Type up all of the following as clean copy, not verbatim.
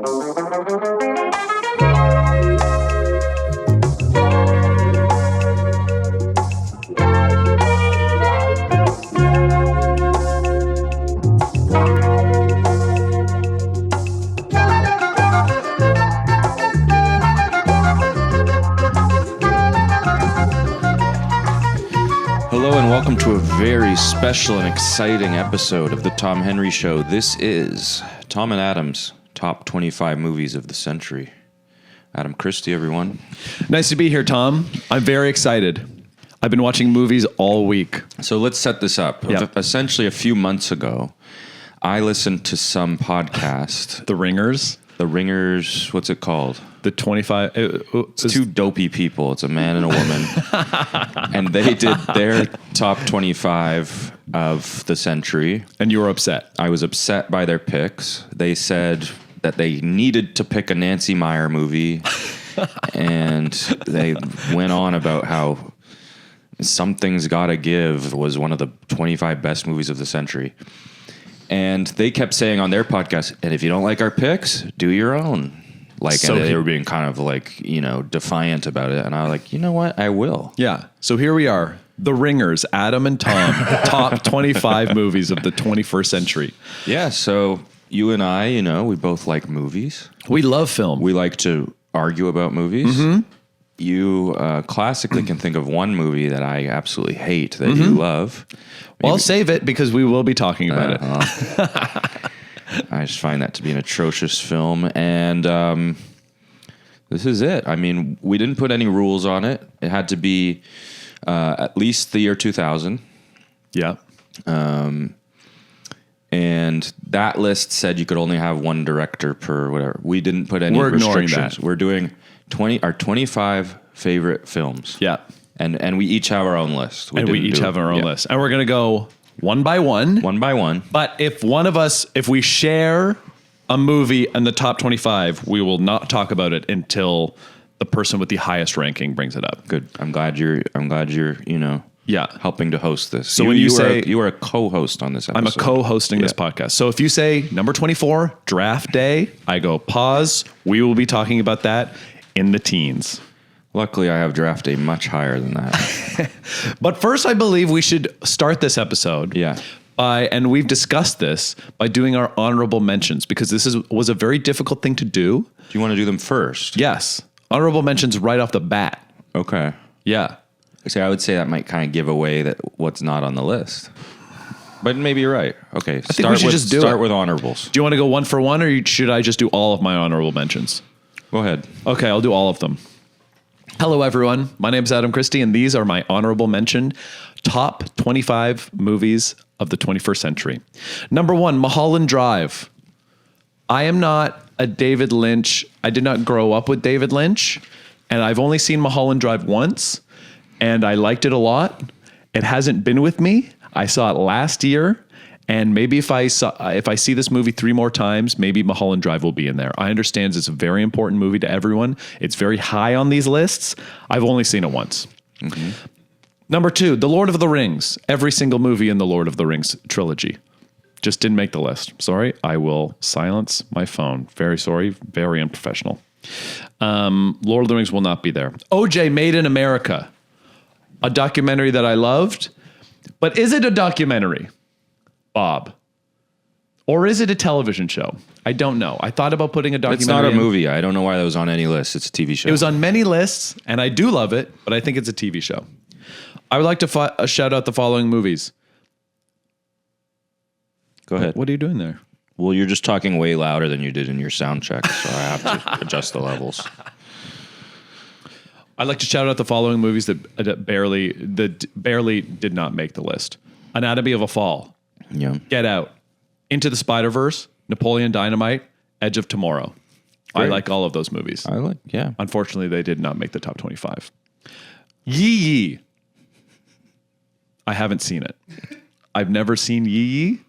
Welcome to a very special and exciting episode of the Tom Henry Show. This is Tom and Adam's top 25 movies of the century. Adam Christie, everyone. Nice to be here, Tom. I'm very excited. I've been watching movies all week. So let's set this up. Yep. Essentially, a few months ago, I listened to some podcast. The Ringers? The Ringers, what's it called? The 25... It's two dopey people. It's a man and a woman. And they did their top 25 of the century. And you were upset. I was upset by their picks. They said that they needed to pick a Nancy Meyer movie. And they went on about how Something's Gotta Give was one of the 25 best movies of the century. And they kept saying on their podcast, and if you don't like our picks, do your own. And they were being kind of defiant about it. And I was like, you know what? I will. Yeah. So here we are. The Ringers, Adam and Tom, top 25 movies of the 21st century. Yeah. So you and I, we both like movies. We love film. We like to argue about movies. Mm-hmm. You classically can think of one movie that I absolutely hate that you love. Well, I'll save it because we will be talking about it. I just find that to be an atrocious film. And this is it. I mean, we didn't put any rules on it. It had to be at least the year 2000. Yeah. And that list said you could only have one director per whatever. We didn't put any restrictions. That. We're doing our 25 favorite films. Yeah. And we each have our own list. We each have our own list. And we're going to go one by one. One by one. But if we share a movie in the top 25, we will not talk about it until the person with the highest ranking brings it up. Good. I'm glad you're helping to host this. So when you say you are a co-host on this episode. I'm a co-hosting this podcast. So if you say number 24, draft day, I go pause. We will be talking about that in the teens. Luckily, I have draft day much higher than that. But first, I believe we should start this episode. Yeah. And we've discussed this by doing our honorable mentions because this was a very difficult thing to do. Do you want to do them first? Yes. Honorable mentions right off the bat. Okay. Yeah. See, I would say that might kind of give away that what's not on the list. But maybe you're right. Okay. I think we should just start with honorables. Do you want to go one for one or should I just do all of my honorable mentions? Go ahead. Okay, I'll do all of them. Hello, everyone. My name is Adam Christie, and these are my honorable mention top 25 movies of the 21st century. Number 1, Mulholland Drive. I am not a David Lynch. I did not grow up with David Lynch, and I've only seen Mulholland Drive once, and I liked it a lot. It hasn't been with me. I saw it last year, and maybe if I see this movie 3 more times, maybe Mulholland Drive will be in there. I understand it's a very important movie to everyone. It's very high on these lists. I've only seen it once. Mm-hmm. Number 2, The Lord of the Rings. Every single movie in the Lord of the Rings trilogy. Just didn't make the list. Sorry. I will silence my phone. Very sorry. Very unprofessional. Lord of the Rings will not be there. OJ, Made in America. A documentary that I loved. But is it a documentary? Bob. Or is it a television show? I don't know. I thought about putting a documentary. It's not a movie. I don't know why that was on any list. It's a TV show. It was on many lists, and I do love it, but I think it's a TV show. I would like to shout out the following movies. Go ahead. What are you doing there? Well, you're just talking way louder than you did in your sound check, so I have to adjust the levels. I'd like to shout out the following movies that barely did not make the list. Anatomy of a Fall. Yeah. Get Out. Into the Spider-Verse. Napoleon Dynamite. Edge of Tomorrow. Great. I like all of those movies. Yeah. Unfortunately, they did not make the top 25. Yee Yee. I haven't seen it. I've never seen Yee Yee.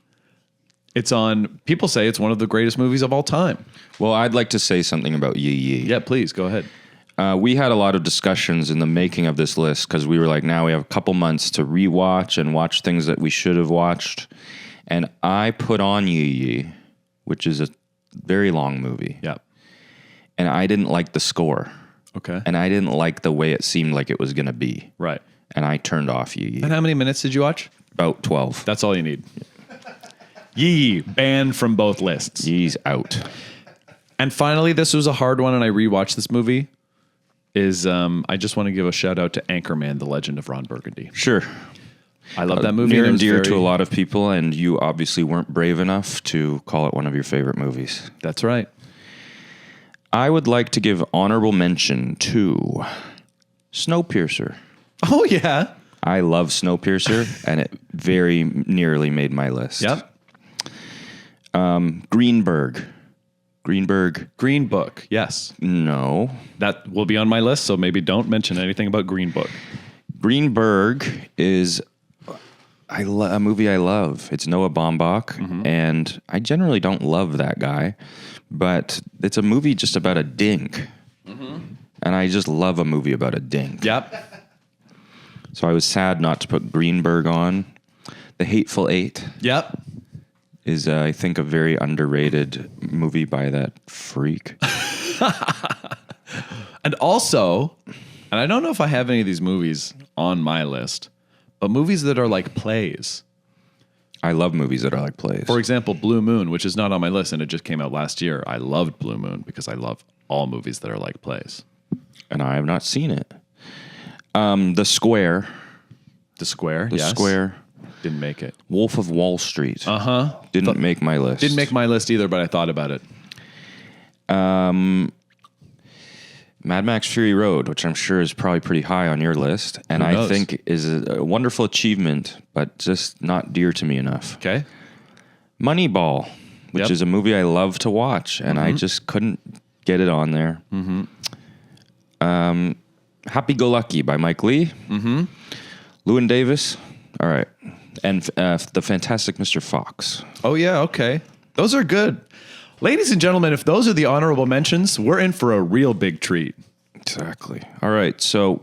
It's on, people say it's one of the greatest movies of all time. Well, I'd like to say something about Yee Yee. Yeah, please, go ahead. We had a lot of discussions in the making of this list because we were like, now we have a couple months to rewatch and watch things that we should have watched. And I put on Yee Yee, which is very long movie. Yeah. And I didn't like the score. Okay. And I didn't like the way it seemed like it was going to be. Right. And I turned off Yee. And how many minutes did you watch? About 12. That's all you need. Yee, banned from both lists. Yee's out. And finally, this was a hard one, and I rewatched this movie. I just want to give a shout out to Anchorman: The Legend of Ron Burgundy. Sure. I love that movie. Near it and was dear very- to a lot of people, and you obviously weren't brave enough to call it one of your favorite movies. That's right. I would like to give honorable mention to Snowpiercer. Oh yeah. I love Snowpiercer, and it very nearly made my list. Yep. Greenberg. Green Book. Yes. No. That will be on my list, so maybe don't mention anything about Green Book. Greenberg is a movie I love. It's Noah Baumbach, and I generally don't love that guy, but it's a movie just about a dink. And I just love a movie about a dink. Yep. So I was sad not to put Greenberg on. The Hateful Eight Yep. is, I think, a very underrated movie by that freak. And also, and I don't know if I have any of these movies on my list, but movies that are like plays. I love movies that are like plays. For example, Blue Moon, which is not on my list and it just came out last year. I loved Blue Moon because I love all movies that are like plays. And I have not seen it. The Square. The Square, The yes. Square. Didn't make it. Wolf of Wall Street. Uh-huh. Didn't make my list. Didn't make my list either, but I thought about it. Mad Max Fury Road, which I'm sure is probably pretty high on your list, and Who I knows? think is a wonderful achievement, but just not dear to me enough. Okay. Moneyball, which Yep. is a movie I love to watch, and I just couldn't get it on there. Happy Go Lucky by Mike Lee. Llewyn Davis. All right. And The Fantastic Mr. Fox. Oh, yeah, okay. Those are good. Ladies and gentlemen, if those are the honorable mentions, we're in for a real big treat. Exactly. All right. So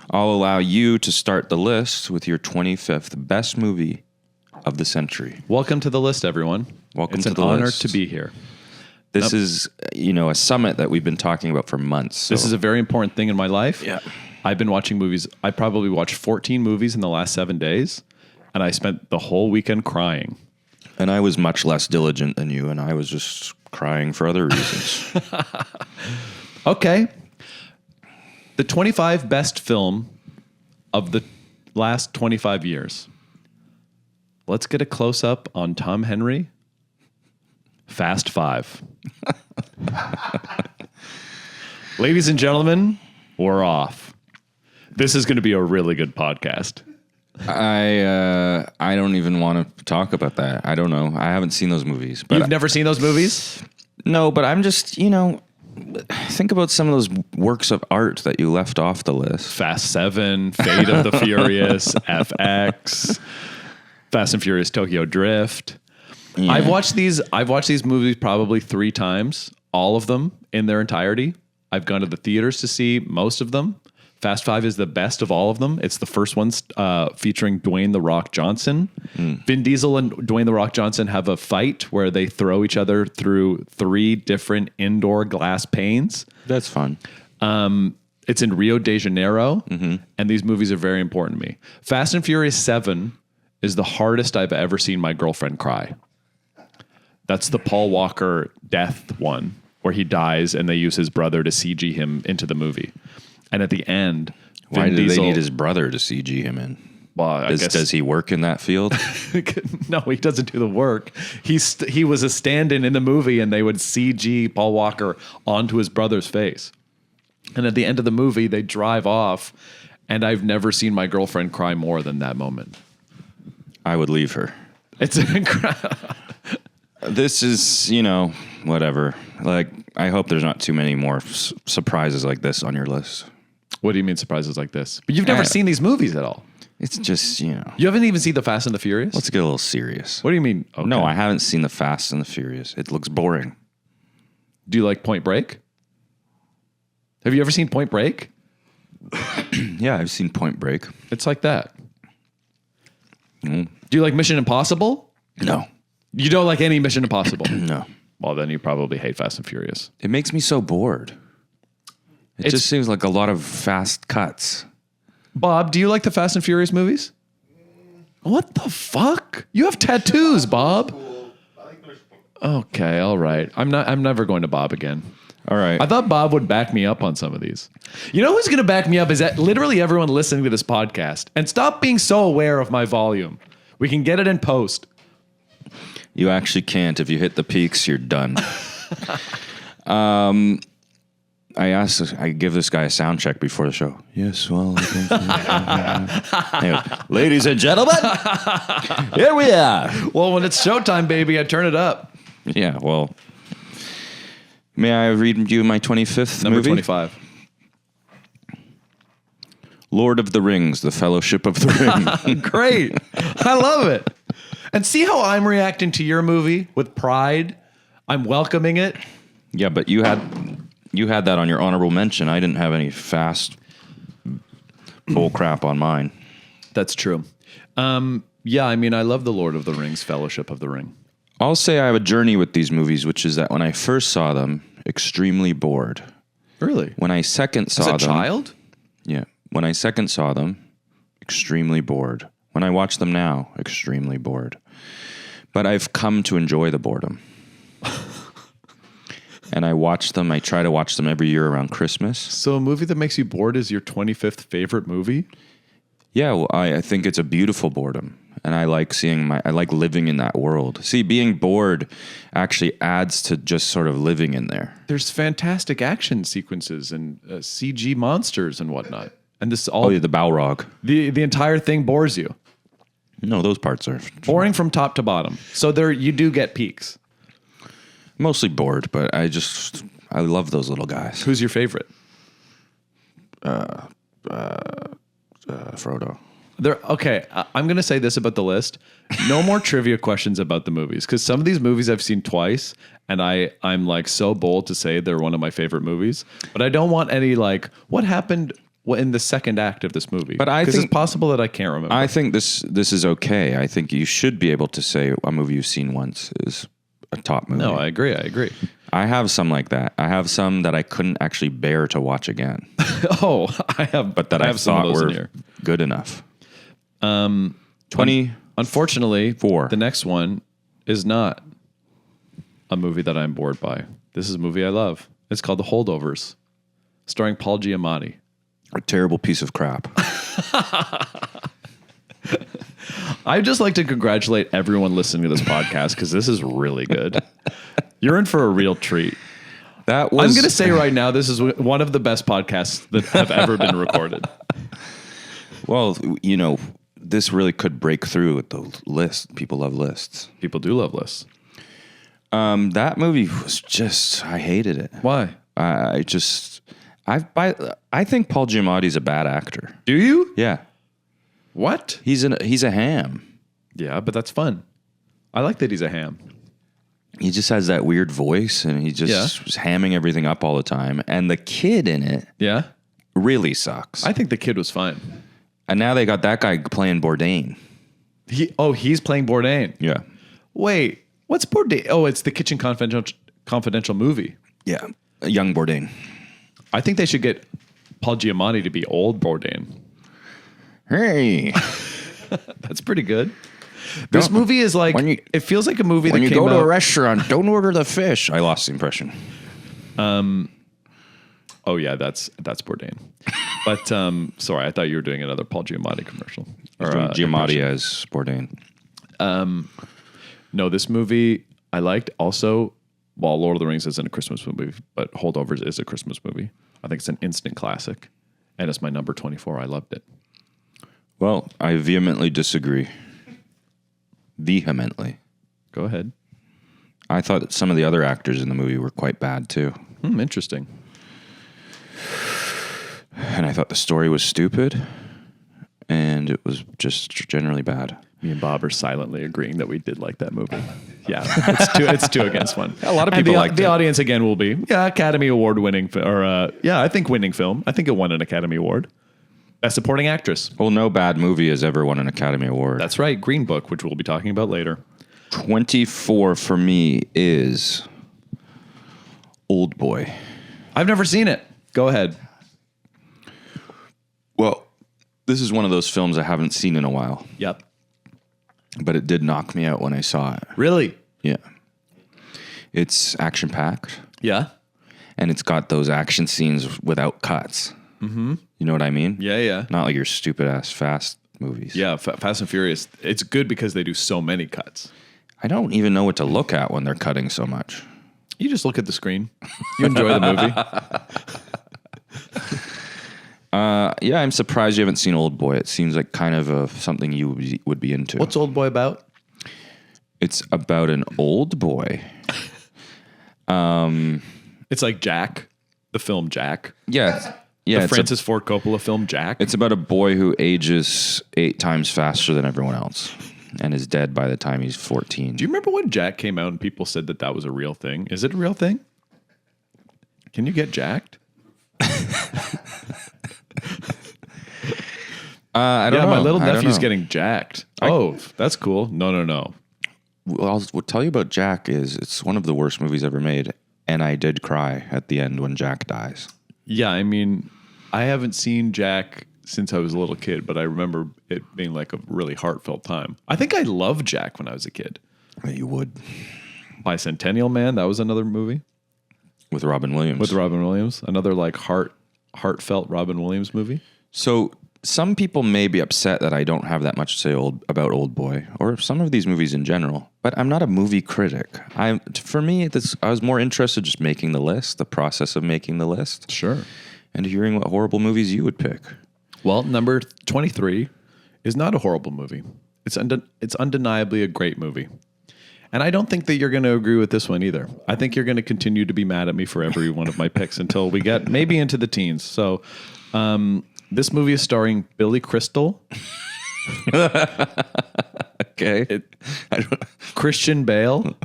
I'll allow you to start the list with your 25th best movie of the century. Welcome to the list, everyone. Welcome it's to an the honor list. to be here. This is, a summit that we've been talking about for months. This is a very important thing in my life. Yeah. I've been watching movies. I probably watched 14 movies in the last 7 days, and I spent the whole weekend crying. And I was much less diligent than you, and I was just crying for other reasons. Okay. The 25 best film of the last 25 years. Let's get a close up on Tom Henry. Fast Five. Ladies and gentlemen, we're off. This is going to be a really good podcast. I don't even want to talk about that. I don't know. I haven't seen those movies. But You've never seen those movies? No, but I'm just, think about some of those works of art that you left off the list. Fast 7, Fate of the Furious, FX, Fast and Furious Tokyo Drift. Yeah. I've watched these movies probably 3 times, all of them in their entirety. I've gone to the theaters to see most of them. Fast 5 is the best of all of them. It's the first one featuring Dwayne "The Rock" Johnson. Vin Diesel and Dwayne "The Rock" Johnson have a fight where they throw each other through 3 different indoor glass panes. That's fun. It's in Rio de Janeiro, and these movies are very important to me. Fast and Furious 7 is the hardest I've ever seen my girlfriend cry. That's the Paul Walker death one, where he dies and they use his brother to CG him into the movie. And at the end, Why Vin do Diesel, they need his brother to CG him in? Well, I guess Does he work in that field? no, he doesn't do the work. He was a stand-in in the movie, and they would CG Paul Walker onto his brother's face. And at the end of the movie, they drive off, and I've never seen my girlfriend cry more than that moment. I would leave her. It's incredible. This is, whatever. Like, I hope there's not too many more surprises like this on your list. What do you mean surprises like this? But you've never seen these movies at all. It's just, You haven't even seen The Fast and the Furious? let's get a little serious. What do you mean? Okay. No, I haven't seen The Fast and the Furious. It looks boring. Do you like Point Break? Have you ever seen Point Break? Yeah, I've seen Point Break. It's like that. Do you like Mission Impossible? No. You don't like any Mission Impossible? No. Well, then you probably hate Fast and Furious. It makes me so bored. It just seems like a lot of fast cuts. Bob, do you like the Fast and Furious movies? What the fuck? You have tattoos, Bob. Okay, all right. I'm never going to Bob again. All right. I thought Bob would back me up on some of these. You know who's going to back me up is that literally everyone listening to this podcast. And stop being so aware of my volume. We can get it in post. You actually can't. If you hit the peaks, you're done. I give this guy a sound check before the show. Yes, well. Anyway, ladies and gentlemen, here we are. Well, when it's showtime, baby, I turn it up. Yeah, well. May I read you my 25th Number movie? 25. Lord of the Rings, The Fellowship of the Ring. Great. I love it. And see how I'm reacting to your movie with pride? I'm welcoming it. Yeah, but you had that on your honorable mention. I didn't have any fast bull crap on mine. That's true. Yeah, I mean, I love the Lord of the Rings, Fellowship of the Ring. I'll say I have a journey with these movies, which is that when I first saw them, extremely bored. Really? When I second saw them... As a child? Yeah. When I second saw them, extremely bored. When I watch them now, extremely bored. But I've come to enjoy the boredom. And I try to watch them every year around Christmas. So a movie that makes you bored is your 25th favorite movie? Yeah, well, I think it's a beautiful boredom. And I like I like living in that world. See, being bored actually adds to just sort of living in there. There's fantastic action sequences and CG monsters and whatnot. And this all... Oh, yeah, the Balrog. The entire thing bores you. No, those parts are... Boring from top to bottom. So there you do get peaks. Mostly bored, but I love those little guys. Who's your favorite? Frodo. Okay, I'm going to say this about the list. No more trivia questions about the movies, because some of these movies I've seen twice, and I'm like so bold to say they're one of my favorite movies. But I don't want any like, what happened in the second act of this movie? But I think it's possible that I can't remember. I think this is okay. I think you should be able to say a movie you've seen once is a top movie. No, I agree. I have some like that. I have some that I couldn't actually bear to watch again. Oh, I have. But that I thought were good enough. 20. Unfortunately, 4. The next one is not a movie that I'm bored by. This is a movie I love. It's called The Holdovers, starring Paul Giamatti. A terrible piece of crap. I'd just like to congratulate everyone listening to this podcast because this is really good. You're in for a real treat. I'm going to say right now, this is one of the best podcasts that have ever been recorded. Well, you know, this really could break through with the list. People love lists. People do love lists. That movie was just, I hated it. Why? I think Paul Giamatti's a bad actor. Do you? Yeah. What? He's a ham. Yeah, but that's fun. I like that he's a ham. He just has that weird voice, and he just was hamming everything up all the time. And the kid in it really sucks. I think the kid was fine. And now they got that guy playing Bourdain. He's playing Bourdain. Yeah. Wait, what's Bourdain? Oh, it's the Kitchen Confidential movie. Yeah, a young Bourdain. I think they should get Paul Giamatti to be old Bourdain. Hey. That's pretty good. This movie is like, it feels like a movie that came out. When you go to a restaurant, don't order the fish. I lost the impression. Oh yeah, that's Bourdain. But sorry, I thought you were doing another Paul Giamatti commercial. Or Giamatti as Bourdain. No, this movie I liked also. Well, Lord of the Rings isn't a Christmas movie, but Holdovers is a Christmas movie. I think it's an instant classic, and it's my number 24. I loved it. Well, I vehemently disagree. Vehemently. Go ahead. I thought that some of the other actors in the movie were quite bad too. Interesting. And I thought the story was stupid, and it was just generally bad. Me and Bob are silently agreeing that we did like that movie. Yeah, it's 2 against 1. A lot of people liked it. The audience again will be Academy Award winning, I think winning film. I think it won an Academy Award. Best Supporting Actress. Well, no bad movie has ever won an Academy Award. That's right, Green Book, which we'll be talking about later. 24 for me is Old Boy. I've never seen it. Go ahead. Well, this is one of those films I haven't seen in a while, Yep. but it did knock me out when I saw it. Really? Yeah. It's action-packed, Yeah. and it's got those action scenes without cuts. Mm-hmm. You know what I mean? Yeah. Not like your stupid-ass Fast movies. Yeah, Fast and Furious. It's good because they do so many cuts. I don't even know what to look at when they're cutting so much. You just look at the screen. You enjoy the movie. Yeah, I'm surprised you haven't seen Old Boy. It seems like kind of something you would be into. What's Old Boy about? It's about an old boy. It's like Jack, the film Jack. Yeah. The Francis Ford Coppola film Jack. It's about a boy who ages 8 times faster than everyone else and is dead by the time he's 14. Do you remember when Jack came out and people said that that was a real thing? Is it a real thing? Can you get jacked? I don't know. My little I don't nephew's know. getting jacked. That's cool. No. Well, I'll tell you about Jack is it's one of the worst movies ever made, and I did cry at the end when Jack dies. Yeah, I mean, I haven't seen Jack since I was a little kid, but I remember it being like a really heartfelt time. I think I loved Jack when I was a kid. You would. Bicentennial Man, that was another movie With Robin Williams. with Robin Williams. Another like heartfelt Robin Williams movie. So some people may be upset that I don't have that much to say about Old Boy or some of these movies in general, but I'm not a movie critic. For me, I was more interested just making the list, the process of making the list. Sure. And hearing what horrible movies you would pick. Well, number 23 is not a horrible movie. It's undeniably a great movie. And I don't think that you're going to agree with this one either. I think you're going to continue to be mad at me for every one of my picks until we get maybe into the teens. So this movie is starring Billy Crystal, Okay. Christian Bale.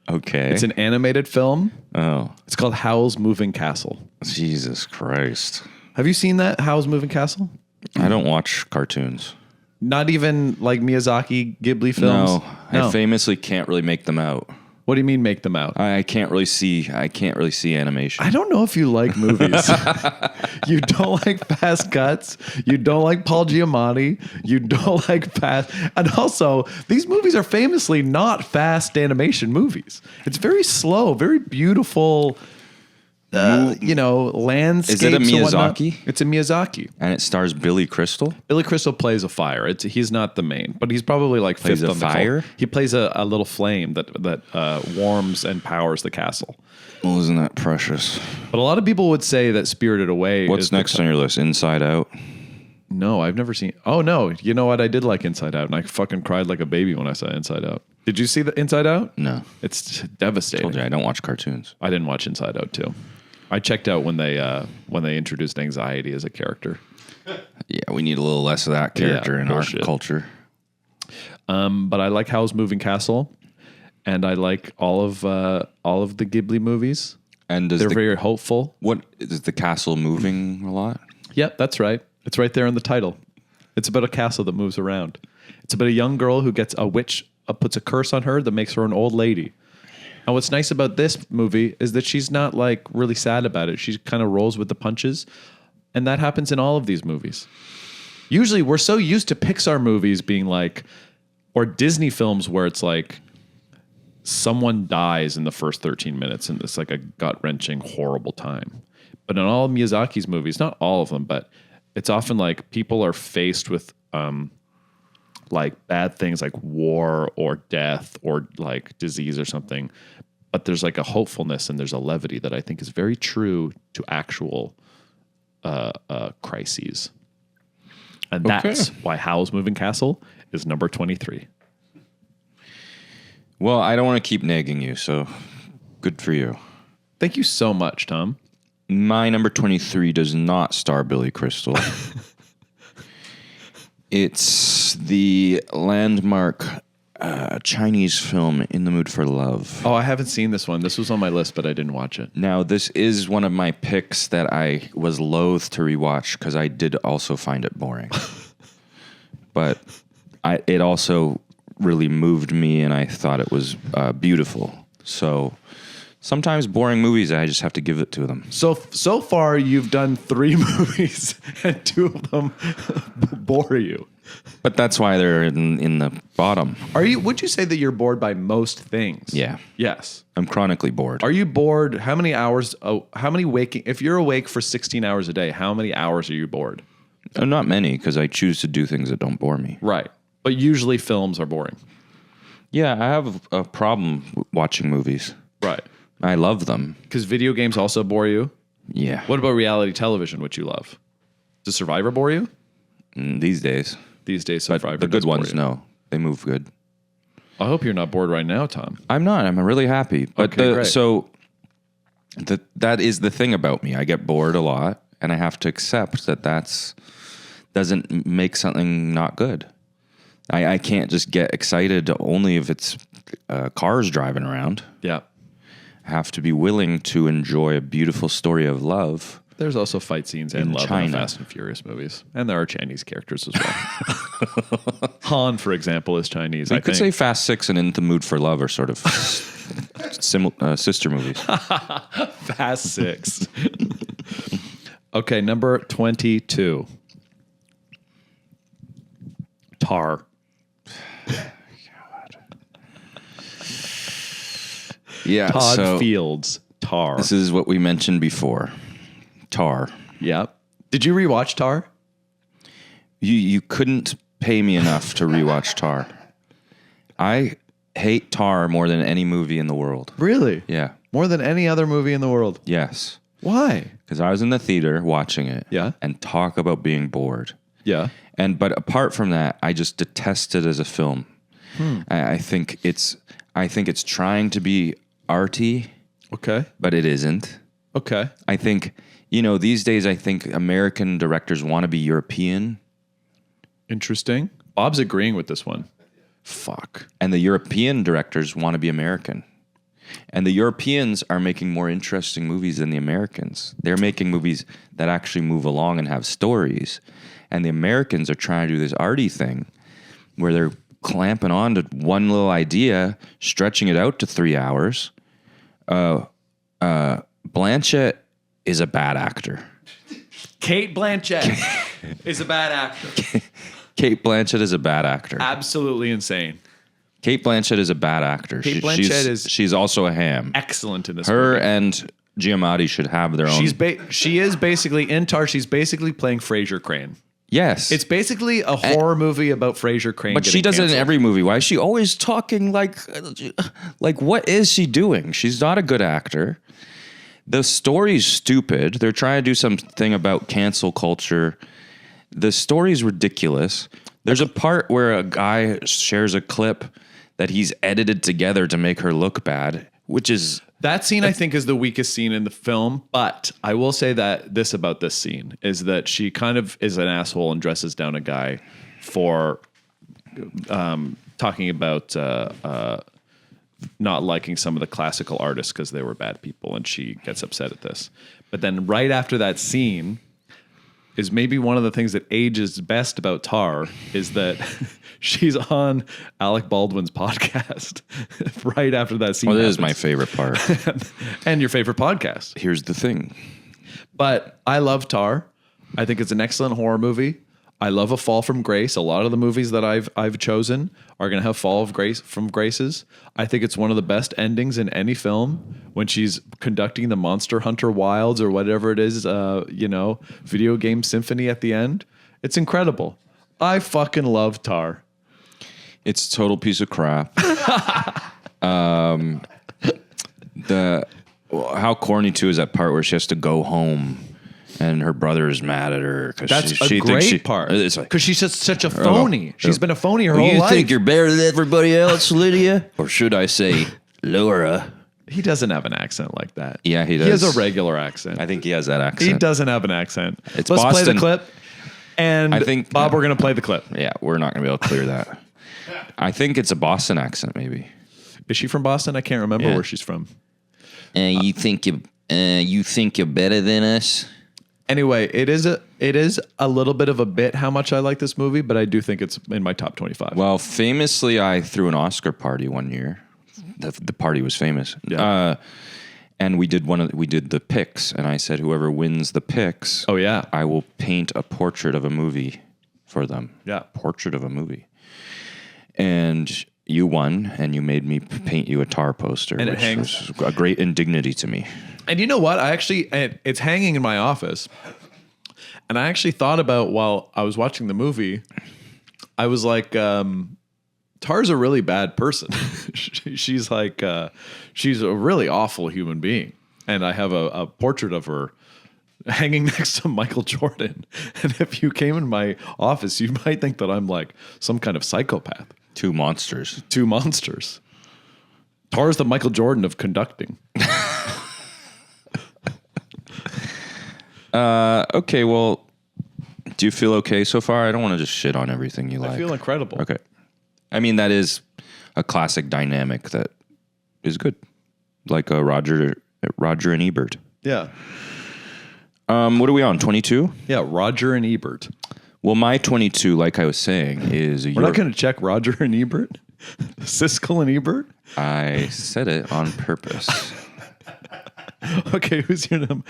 Okay. It's an animated film. Oh, It's called Howl's Moving Castle. Jesus Christ. Have you seen that, Howl's Moving Castle? I don't watch cartoons. Not even like Miyazaki Ghibli films? No, I famously can't really make them out. What do you mean make them out? I can't really see animation. I don't know if you like movies. You don't like fast cuts. You don't like Paul Giamatti. You don't like fast. And also, these movies are famously not fast animation movies. It's very slow, very beautiful, landscapes. Is it a and whatnot. Miyazaki? It's a Miyazaki. And it stars Billy Crystal. Billy Crystal plays a fire. He's not the main, but he's probably like Plays fifth a on the fire? call. He plays a little flame that warms and powers the castle. Well, isn't that precious? But a lot of people would say that Spirited Away. What's is the next on your list? Inside Out? No, I've never seen. Oh no, you know what? I did like Inside Out, and I fucking cried like a baby when I saw Inside Out. Did you see the Inside Out? No. It's devastating. Told you I don't watch cartoons. I didn't watch Inside Out too. I checked out when they introduced anxiety as a character. Yeah, we need a little less of that character in bullshit. our culture. But I like Howl's Moving Castle, and I like all of the Ghibli movies. And They're very hopeful. what is the castle moving a lot? Yep, that's right. It's right there in the title. It's about a castle that moves around. It's about a young girl who gets a witch puts a curse on her that makes her an old lady. And what's nice about this movie is that she's not like really sad about it. She kind of rolls with the punches. And that happens in all of these movies. Usually we're so used to Pixar movies being like, or Disney films where it's like someone dies in the first 13 minutes and it's like a gut-wrenching, horrible time. But in all Miyazaki's movies, not all of them, but it's often like people are faced with like bad things like war or death or like disease or something. But there's like a hopefulness and there's a levity that I think is very true to actual crises. And that's why Howl's Moving Castle is number 23. Well, I don't want to keep nagging you, so good for you. Thank you so much, Tom. My number 23 does not star Billy Crystal. It's the landmark Chinese film In the Mood for Love. Oh, I haven't seen this one. This was on my list, but I didn't watch it. Now, this is one of my picks that I was loath to rewatch because I did also find it boring. But it also really moved me, and I thought it was beautiful. So Sometimes boring movies, I just have to give it to them. So far, you've done 3 movies, and 2 of them bore you. But that's why they're in the bottom. Would you say that you're bored by most things? Yeah. Yes. I'm chronically bored. Are you bored? How many hours? How many waking? If you're awake for 16 hours a day, how many hours are you bored? Not many, because I choose to do things that don't bore me. Right. But usually films are boring. Yeah, I have a problem watching movies. Right. I love them. Because video games also bore you. Yeah. What about reality television, which you love? Does Survivor bore you? These days. These days, Survivor. The good does bore ones, you. no. They move good. I hope you're not bored right now, Tom. I'm not. I'm really happy. But Okay, great. So that is the thing about me. I get bored a lot, and I have to accept that doesn't make something not good. I can't just get excited only if it's cars driving around. Yeah. I have to be willing to enjoy a beautiful story of love. There's also fight scenes and In love in China. the Fast and Furious movies. And there are Chinese characters as well. Han, for example, is Chinese, You I could think. say Fast 6 and In the Mood for Love are sort of sister movies. Fast 6. Okay, number 22. Tar. Yeah, Todd so Fields. Tar. this is what we mentioned before. Tar. Yep. Did you rewatch Tar? You couldn't pay me enough to rewatch Tar. I hate Tar more than any movie in the world. Really? Yeah. More than any other movie in the world. Yes. Why? Because I was in the theater watching it. Yeah. And talk about being bored. Yeah. But apart from that, I just detest it as a film. I think it's trying to be arty, Okay. but it isn't. Okay. I think, these days I think American directors want to be European. Interesting. Bob's agreeing with this one. Fuck. And the European directors want to be American. And the Europeans are making more interesting movies than the Americans. They're making movies that actually move along and have stories. And the Americans are trying to do this arty thing where they're clamping on to one little idea, stretching it out to 3 hours. Blanchett is a bad actor. Kate Blanchett is a bad actor. Kate Blanchett is a bad actor. Absolutely insane. Kate Blanchett is a bad actor. Kate Blanchett she's also a ham. Excellent in this Her movie. and Giamatti should have their own. She is basically in Tar. She's basically pling Fraser Crane. Yes. It's basically a horror movie about Fraser Crane. But she does it in every movie. Why is she always talking like what is she doing? She's not a good actor. The story's stupid. They're trying to do something about cancel culture. The story's ridiculous. There's a part where a guy shares a clip that he's edited together to make her look bad, which is... That scene, I think, is the weakest scene in the film. But I will say that this about this scene is that she kind of is an asshole and dresses down a guy for talking about not liking some of the classical artists because they were bad people. And she gets upset at this. But then right after that scene is maybe one of the things that ages best about Tar is that she's on Alec Baldwin's podcast right after that scene. Well, this is happens. my favorite part. And your favorite podcast. Here's the thing. But I love Tar. I think it's an excellent horror movie. I love A Fall from Grace. A lot of the movies that I've chosen are going to have Fall of Grace from Graces. I think it's one of the best endings in any film when she's conducting the Monster Hunter Wilds or whatever it is, video game symphony at the end. It's incredible. I fucking love Tar. It's a total piece of crap. How corny too is that part where she has to go home and her brother is mad at her because That's she a thinks great part. It's like, Because she's just such a phony. She's been a phony her "Well, whole you life. think you're better than everybody else, Lydia, or should I say, Laura? He doesn't have an accent like that. Yeah, he He has does. a regular accent. I think he has that accent. He doesn't have an accent. It's Let's play the Boston. clip. And I think- Bob, we're going to play the clip. Yeah, we're not going to be able to clear that. I think it's a Boston accent, maybe. Is she from Boston? I can't remember Yeah. where she's from. You think you're better than us? Anyway, it is a little bit of a bit how much I like this movie, but I do think it's in my top 25. Well, famously, I threw an Oscar party one year. The party was famous. Yeah. And we did the picks, and I said whoever wins the picks, Oh, yeah. I will paint a portrait of a movie for them. Yeah. Portrait of a movie. And you won, and you made me paint you a Tar poster, And it which hangs. was a great indignity to me. And you know what? It's hanging in my office. And I actually thought about while I was watching the movie, I was like, Tar's a really bad person. She's like, she's a really awful human being. And I have a portrait of her hanging next to Michael Jordan. And if you came in my office, you might think that I'm like some kind of psychopath. Two monsters. Two monsters. Tar's the Michael Jordan of conducting. Okay, well, do you feel okay so far? I don't want to just shit on everything you like. I feel incredible. Okay. I mean, that is a classic dynamic that is good. Like Roger and Ebert. Yeah. What are we on, 22? Yeah, Roger and Ebert. Well, my 22, like I was saying, is... We're not going to check Roger and Ebert? Siskel and Ebert? I said it on purpose. Okay, who's your number?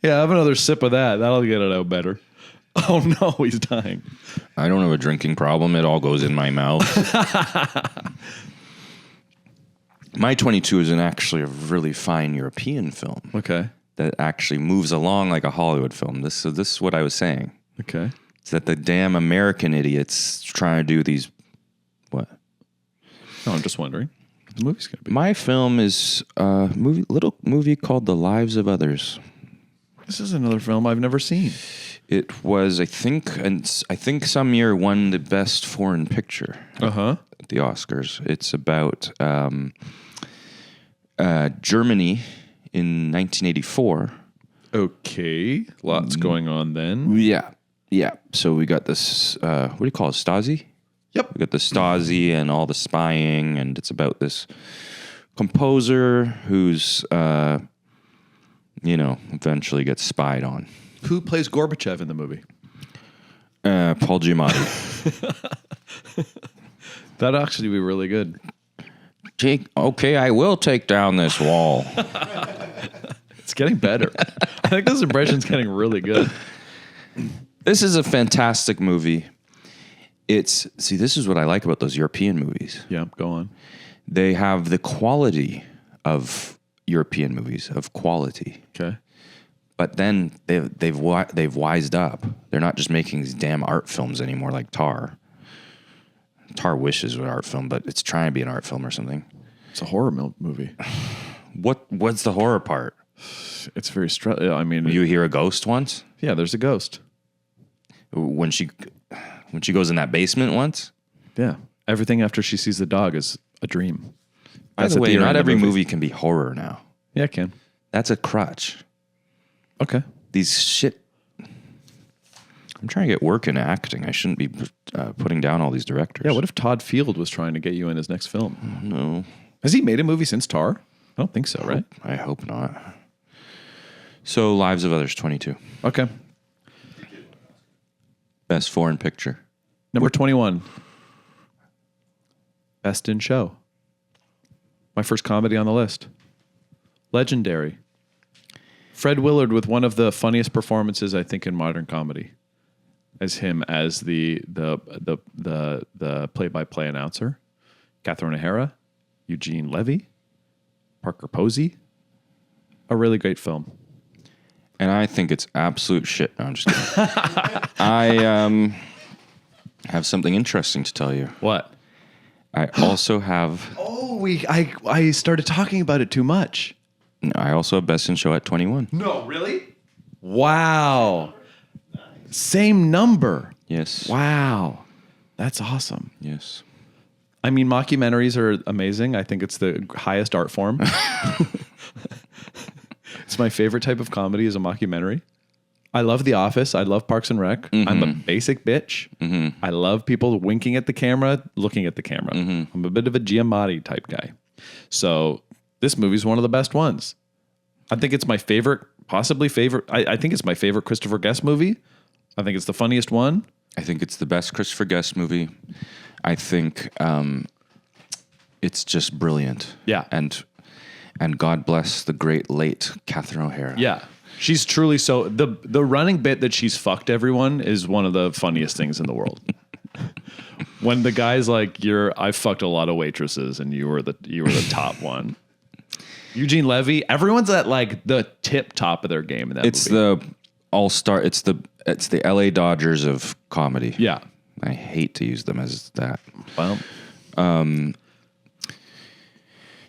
Yeah, have another sip of that. That'll get it out better. Oh, no, he's dying. I don't have a drinking problem. It all goes in my mouth. My 22 is actually a really fine European film. Okay. That actually moves along like a Hollywood film. This is what I was saying. Okay. It's that the damn American idiots trying to do these... What? No, I'm just wondering what the movie's going to be. My film is a little movie called The Lives of Others. This is another film I've never seen. It was, I think some year won the best foreign picture Uh-huh. at the Oscars. It's about Germany in 1984. Okay. Lots going on then. Yeah. So we got this, what do you call it, Stasi? Yep. We got the Stasi and all the spying, and it's about this composer who's, eventually gets spied on. Who plays Gorbachev in the movie? Paul Giamatti. That'd actually be really good. Jake, okay, I will take down this wall. It's getting better. I think this impression's getting really good. This is a fantastic movie. This is what I like about those European movies. Yeah, go on. They have the quality of European movies, of quality. Okay. But then they've wised up. They're not just making these damn art films anymore like Tar. Tar wishes it was an art film, but it's trying to be an art film or something. It's a horror movie. What's the horror part? It's very I mean, You hear a ghost once? yeah, there's a ghost. When she goes in that basement once? Yeah. Everything after she sees the dog is a dream. By the way, not every movie can be horror now. Yeah, it can. That's a crutch. Okay. These shit. I'm trying to get work in acting. I shouldn't be putting down all these directors. Yeah, what if Todd Field was trying to get you in his next film? No, Has he made a movie since Tar? I don't think so, right? I hope not. So, Lives of Others, 22. Okay. Best foreign picture. Number 21. Best in Show. My first comedy on the list. Legendary. Fred Willard with one of the funniest performances, I think, in modern comedy, as him as the play-by-play announcer. Catherine O'Hara, Eugene Levy, Parker Posey. A really great film. And I think it's absolute shit. No, I'm just kidding. I have something interesting to tell you. What? I also have. Oh, I started talking about it too much. I also have Best in Show at 21. No, really? Wow. Same number. Yes. Wow. That's awesome. Yes. I mean, mockumentaries are amazing. I think it's the highest art form. It's my favorite type of comedy is a mockumentary. I love The Office. I love Parks and Rec. Mm-hmm. I'm a basic bitch. Mm-hmm. I love people winking at the camera, looking at the camera. Mm-hmm. I'm a bit of a Giamatti type guy. So this movie's one of the best ones. I think it's my favorite, possibly favorite. I think it's my favorite Christopher Guest movie. I think it's the funniest one. I think it's the best Christopher Guest movie. I think it's just brilliant. Yeah. And And God bless the great late Catherine O'Hara. Yeah. She's truly so the running bit that she's fucked everyone is one of the funniest things in the world. When the guy's like, I fucked a lot of waitresses and you were the top one. Eugene Levy, everyone's at like the tip top of their game in that It's movie. the all-star, it's the LA Dodgers of comedy. Yeah. I hate to use them as that. Well,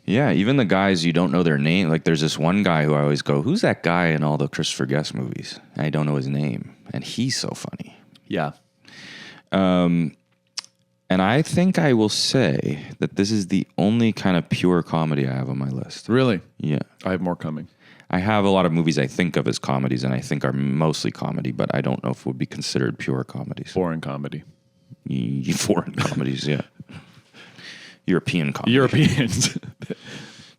Yeah, even the guys you don't know their name. Like there's this one guy who I always go, who's that guy in all the Christopher Guest movies? I don't know his name. And he's so funny. yeah. And I think I will say that this is the only kind of pure comedy I have on my list. Really? Yeah. I have more coming. I have a lot of movies I think of as comedies and I think are mostly comedy, but I don't know if would be considered pure comedies. Boring comedy. Foreign comedies, yeah. European comedy. Europeans.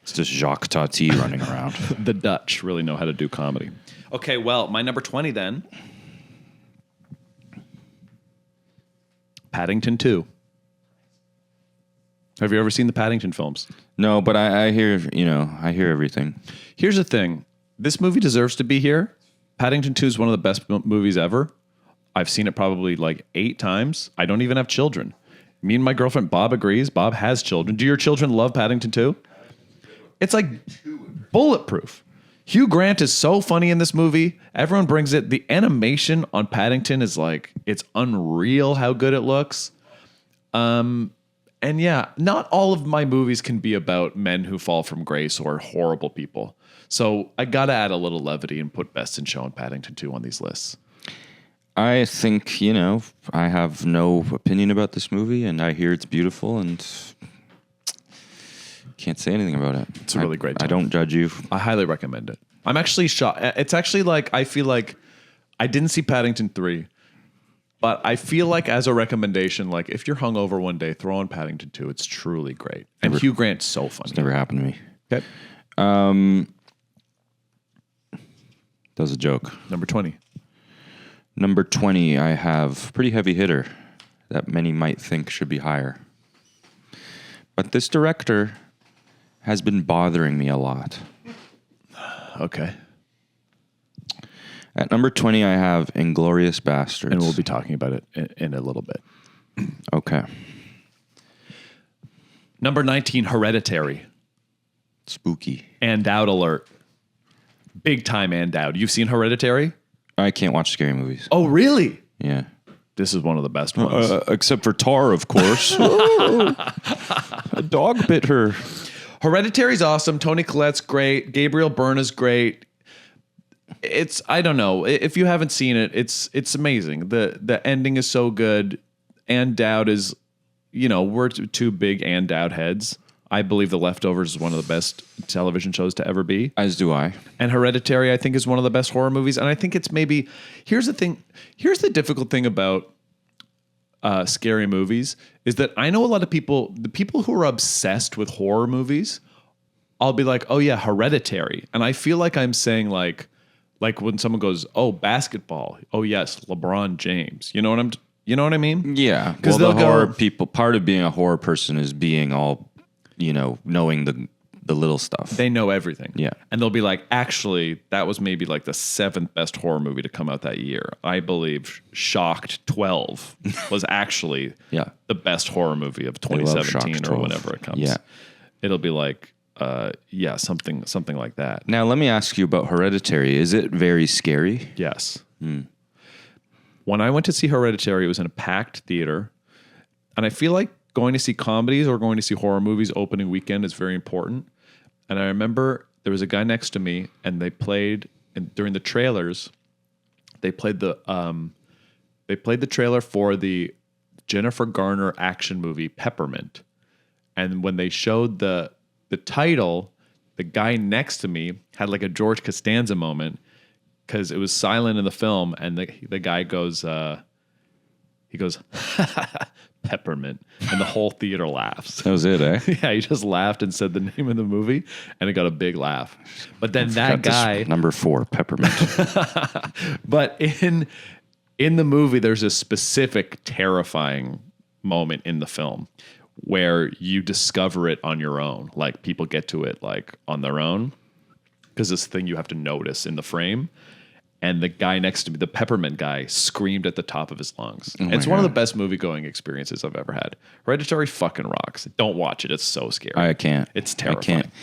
It's just Jacques Tati running around. The Dutch really know how to do comedy. Okay, well, my number 20 then. Paddington 2. Have you ever seen the Paddington films? No, but I hear, I hear everything. Here's the thing. This movie deserves to be here. Paddington 2 is one of the best movies ever. I've seen it probably like 8 times. I don't even have children. Me and my girlfriend, Bob, agrees. Bob has children. Do your children love Paddington 2? It's like bulletproof. Hugh Grant is so funny in this movie. Everyone brings it. The animation on Paddington is like, it's unreal how good it looks. And yeah, not all of my movies can be about men who fall from grace or horrible people. So I got to add a little levity and put Best in Show and Paddington 2 on these lists. I think, I have no opinion about this movie, and I hear it's beautiful, and can't say anything about it. It's a really great time. I don't judge you. I highly recommend it. I'm actually shocked. It's actually like, I feel like I didn't see Paddington 3, but I feel like as a recommendation, like if you're hungover one day, throw on Paddington 2. It's truly great. And Hugh Grant's so funny. It's never happened to me. Okay. That was a joke. Number 20. Number 20, I have pretty heavy hitter that many might think should be higher. But this director has been bothering me a lot. Okay. At number 20, I have Inglourious Basterds. And we'll be talking about it in a little bit. Okay. Number 19, Hereditary. Spooky. And Out Alert. Big time and out. You've seen Hereditary? I can't watch scary movies. Oh, really? Yeah. This is one of the best ones. Except for Tar, of course. A dog bit her. Hereditary's awesome. Toni Collette's great. Gabriel Byrne is great. It's, I don't know. If you haven't seen it, it's amazing. The ending is so good. And Dowd is, we're two big and Dowd heads. I believe The Leftovers is one of the best television shows to ever be. As do I. And Hereditary, I think, is one of the best horror movies. And I think it's maybe, here's the thing. Here's the difficult thing about scary movies is that I know a lot of people, the people who are obsessed with horror movies, I'll be like, oh yeah, Hereditary. And I feel like I'm saying like when someone goes, oh, basketball. Oh yes, LeBron James. You know what I mean? Yeah. Well, the horror people, part of being a horror person is being all, knowing the little stuff. They know everything. Yeah. And they'll be like, actually, that was maybe like the 7th best horror movie to come out that year. I believe Shocked 12 was actually the best horror movie of 2017 or whenever it comes. Yeah. It'll be like, something like that. Now, let me ask you about Hereditary. Is it very scary? Yes. When I went to see Hereditary, it was in a packed theater. And I feel like going to see comedies or going to see horror movies opening weekend is very important. And I remember there was a guy next to me, and they played during the trailers. They played the trailer for the Jennifer Garner action movie Peppermint. And when they showed the title, the guy next to me had like a George Costanza moment because it was silent in the film, and the guy goes, he goes, Peppermint, and the whole theater laughs. That was it, eh? Yeah, he just laughed and said the name of the movie, and it got a big laugh. But then that guy, number 4, Peppermint. but in the movie, there's a specific terrifying moment in the film where you discover it on your own. Like people get to it like on their own because this thing you have to notice in the frame. And the guy next to me, the peppermint guy, screamed at the top of his lungs. And it's one of the best movie going experiences I've ever had. Hereditary fucking rocks. Don't watch it. It's so scary. I can't. It's terrifying. I can't.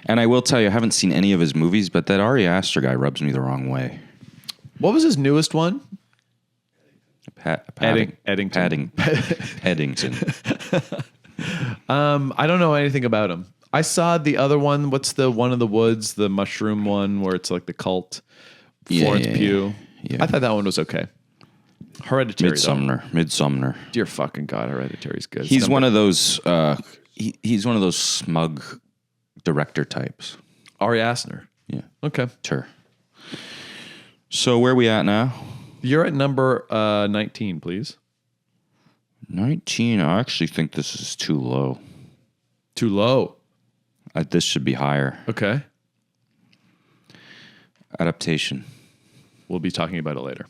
And I will tell you, I haven't seen any of his movies, but that Ari Aster guy rubs me the wrong way. What was his newest one? Paddington. Eddington. Eddington. I don't know anything about him. I saw the other one. What's the one in the woods, the mushroom one where it's like the cult? Florence Pugh. Yeah. I thought that one was okay. Hereditary. Midsumner. Dear fucking God, Hereditary's good. He's one of those. He's one of those smug director types. Ari Aster. Yeah. Okay. Sure. So where are we at now? You're at number 19, please. 19. I actually think this is too low. Too low. This should be higher. Okay. Adaptation. We'll be talking about it later.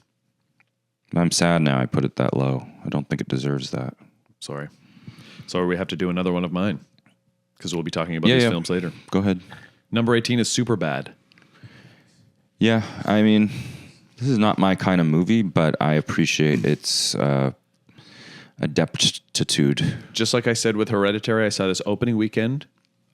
I'm sad now I put it that low. I don't think it deserves that. Sorry. We have to do another one of mine because we'll be talking about these films later. Go ahead. Number 18 is Superbad. Yeah, I mean, this is not my kind of movie, but I appreciate its adeptitude. Just like I said with Hereditary, I saw this opening weekend.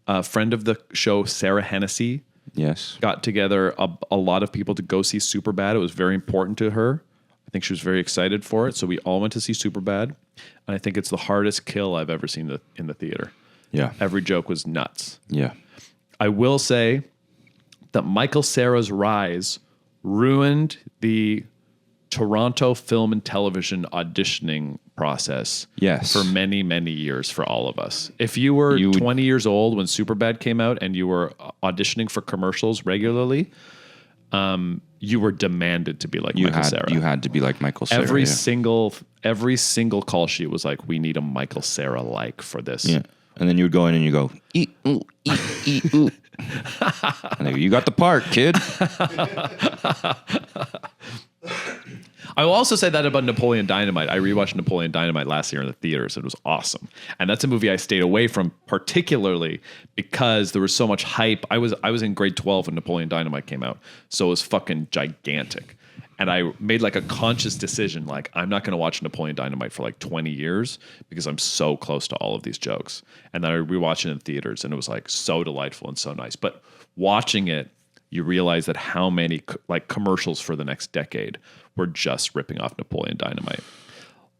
A friend of the show, Sarah Hennessy, Yes. got together a lot of people to go see Superbad. It was very important to her. I think she was very excited for it. So we all went to see Superbad. And I think it's the hardest kill I've ever seen in the theater. Yeah. Every joke was nuts. Yeah. I will say that Michael Cera's rise ruined the Toronto film and television auditioning process for many, many years for all of us. If you were 20 years old when Superbad came out and you were auditioning for commercials regularly, you were demanded to be like Michael Cera. You had to be like Michael Cera. Every single call sheet was like, we need a Michael Cera like for this. Yeah. And then you would go in and you go, eat, ooh, eat, ooh. And they go, you got the part, kid. I will also say that about Napoleon Dynamite. I rewatched Napoleon Dynamite last year in the theaters. It was awesome. And that's a movie I stayed away from particularly because there was so much hype. I was in grade 12 when Napoleon Dynamite came out. So it was fucking gigantic. And I made like a conscious decision, like I'm not going to watch Napoleon Dynamite for like 20 years because I'm so close to all of these jokes. And then I rewatched it in theaters and it was like so delightful and so nice. But watching it, you realize that how many like commercials for the next decade were just ripping off Napoleon Dynamite.